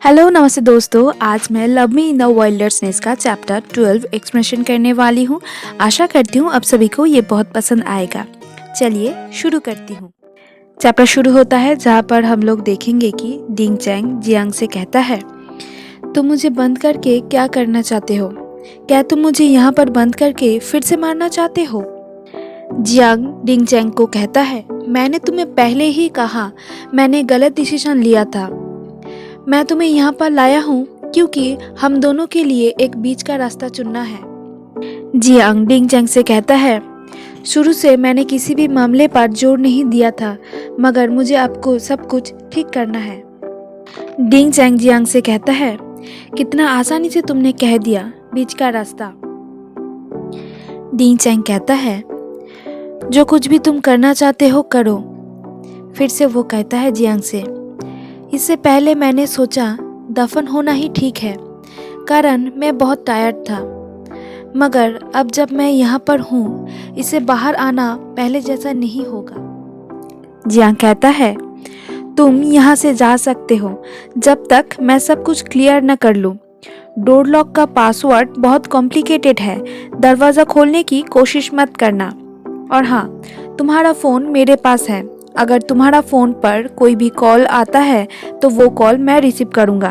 Hello नमस्ते दोस्तों, आज मैं love me in the wildness का चैप्टर 12 एक्सप्रेशन करने वाली हूँ। आशा करती हूँ आप सभी को ये बहुत पसंद आएगा। चलिए शुरू करती हूँ। चैप्टर शुरू होता है जहाँ पर हम लोग देखेंगे कि डिंग चैंग जियांग से कहता है, तुम मुझे बंद करके क्या करना चाहते हो? क्या तुम मुझे यहाँ पर बंद करके फिर से मारना चाहते हो? जियांग डिंग चैंग को कहता है, मैंने तुम्हें पहले ही कहा मैंने गलत डिसीजन लिया था। मैं तुम्हें यहाँ पर लाया हूँ क्योंकि हम दोनों के लिए एक बीच का रास्ता चुनना है। जियांग डिंग चैंग से कहता है, शुरू से मैंने किसी भी मामले पर जोर नहीं दिया था, मगर मुझे आपको सब कुछ ठीक करना है। डिंग चैंग जियांग से कहता है, कितना आसानी से तुमने कह दिया बीच का रास्ता। डिंग चैंग कहता है, जो कुछ भी तुम करना चाहते हो करो। फिर से वो कहता है जियांग से, इससे पहले मैंने सोचा दफन होना ही ठीक है, कारण मैं बहुत टायर्ड था, मगर अब जब मैं यहाँ पर हूँ, इससे बाहर आना पहले जैसा नहीं होगा। जियांग कहता है, तुम यहाँ से जा सकते हो जब तक मैं सब कुछ क्लियर न कर लूँ। डोर लॉक का पासवर्ड बहुत कॉम्प्लिकेटेड है, दरवाज़ा खोलने की कोशिश मत करना। और हाँ, तुम्हारा फ़ोन मेरे पास है, अगर तुम्हारा फ़ोन पर कोई भी कॉल आता है तो वो कॉल मैं रिसीव करूँगा।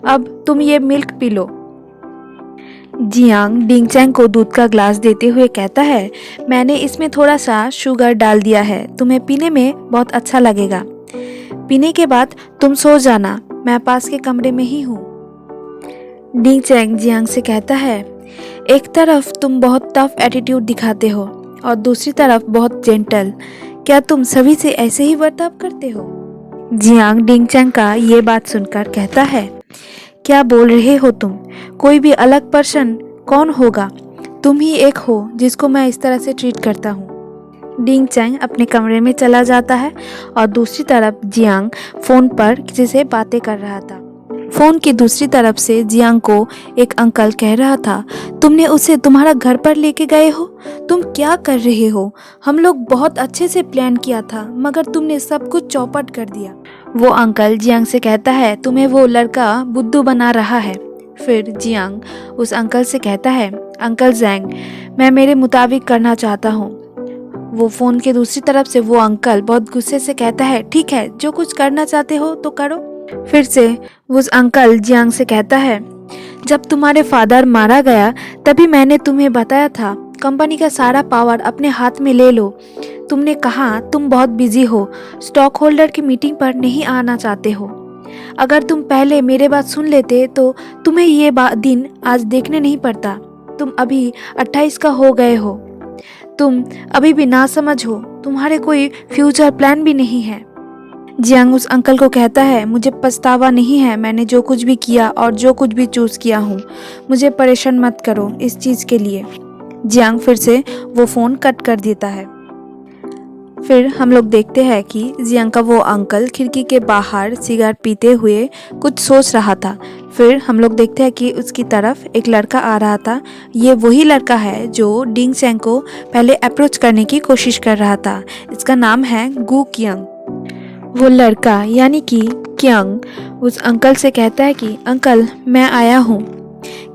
अब तुम ये मिल्क पी लो। जियांग डिंग चैंग को दूध का ग्लास देते हुए कहता है, मैंने इसमें थोड़ा सा शुगर डाल दिया है, तुम्हें पीने में बहुत अच्छा लगेगा। पीने के बाद तुम सो जाना, मैं पास के कमरे में ही हूँ। डिंग चैंग जियांग से कहता है, एक तरफ तुम बहुत टफ एटीट्यूड दिखाते हो और दूसरी तरफ बहुत जेंटल। क्या तुम सभी से ऐसे ही बर्ताव करते हो? जियांग डिंग चैंग का ये बात सुनकर कहता है, क्या बोल रहे हो तुम? कोई भी अलग पर्सन कौन होगा? तुम ही एक हो जिसको मैं इस तरह से ट्रीट करता हूँ। डिंग चैंग अपने कमरे में चला जाता है और दूसरी तरफ जियांग फोन पर किसी से बातें कर रहा था। फोन की दूसरी तरफ से जियांग को एक अंकल कह रहा था, तुमने उसे तुम्हारा घर पर लेके गए हो? तुम क्या कर रहे हो? हम लोग बहुत अच्छे से प्लान किया था, मगर तुमने सब कुछ चौपट कर दिया। वो अंकल जियांग से कहता है, तुम्हें वो लड़का बुद्धू बना रहा है। फिर जियांग उस अंकल से कहता है, अंकल जैंग, मैं मेरे मुताबिक करना चाहता हूँ। वो फोन के दूसरी तरफ से वो अंकल बहुत गुस्से से कहता है, ठीक है, जो कुछ करना चाहते हो तो करो। फिर से उस अंकल जियांग से कहता है, जब तुम्हारे फादर मारा गया तभी मैंने तुम्हें बताया था, कंपनी का सारा पावर अपने हाथ में ले लो। तुमने कहा तुम बहुत बिजी हो, स्टॉक होल्डर की मीटिंग पर नहीं आना चाहते हो। अगर तुम पहले मेरे बात सुन लेते तो तुम्हें ये दिन आज देखने नहीं पड़ता। तुम अभी 28 का हो गए हो, तुम अभी भी नासमझ हो, तुम्हारे कोई फ्यूचर प्लान भी नहीं है। जियांग उस अंकल को कहता है, मुझे पछतावा नहीं है, मैंने जो कुछ भी किया और जो कुछ भी चूज किया हूँ, मुझे परेशान मत करो इस चीज़ के लिए। जियांग फिर से वो फ़ोन कट कर देता है। फिर हम लोग देखते हैं कि जियांग का वो अंकल खिड़की के बाहर सिगारेट पीते हुए कुछ सोच रहा था। फिर हम लोग देखते हैं कि उसकी तरफ एक लड़का आ रहा था। ये वही लड़का है जो डिंग चैंग को पहले अप्रोच करने की कोशिश कर रहा था। इसका नाम है गू कियांग। वो लड़का यानी कि कियांग उस अंकल से कहता है कि अंकल, मैं आया हूँ,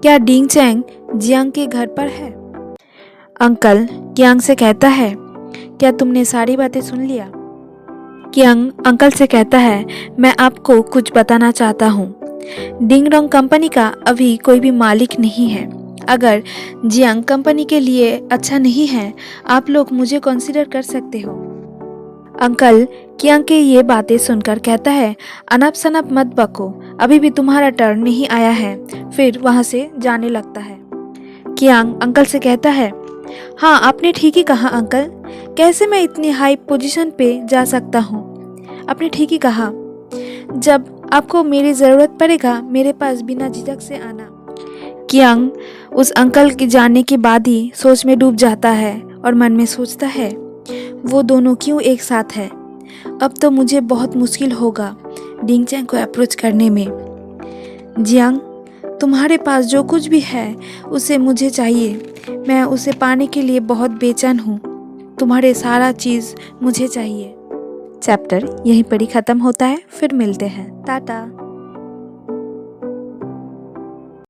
क्या डिंग चैंग जियांग के घर पर है? अंकल कियांग से कहता है, क्या तुमने सारी बातें सुन लिया? कियांग अंकल से कहता है, मैं आपको कुछ बताना चाहता हूँ। डिंग डोंग कंपनी का अभी कोई भी मालिक नहीं है। अगर जियांग कंपनी के लिए अच्छा नहीं है, आप लोग मुझे कंसीडर कर सकते हो। अंकल कियांग के ये बातें सुनकर कहता है, अनप शनप मत बको, अभी भी तुम्हारा टर्न नहीं आया है। फिर वहाँ से जाने लगता है। कियांग अंकल से कहता है, हाँ आपने ठीक ही कहा अंकल, कैसे मैं इतनी हाई पोजीशन पे जा सकता हूँ? आपने ठीक ही कहा, जब आपको मेरी ज़रूरत पड़ेगा मेरे पास बिना झिझक से आना। कियांग उस अंकल के जाने के बाद ही सोच में डूब जाता है और मन में सोचता है, वो दोनों क्यों एक साथ है? अब तो मुझे बहुत मुश्किल होगा डिंग चैंग को अप्रोच करने में। जियांग, तुम्हारे पास जो कुछ भी है उसे मुझे चाहिए, मैं उसे पाने के लिए बहुत बेचैन हूँ। तुम्हारे सारा चीज़ मुझे चाहिए। चैप्टर यहीं पर ही ख़त्म होता है। फिर मिलते हैं, टाटा।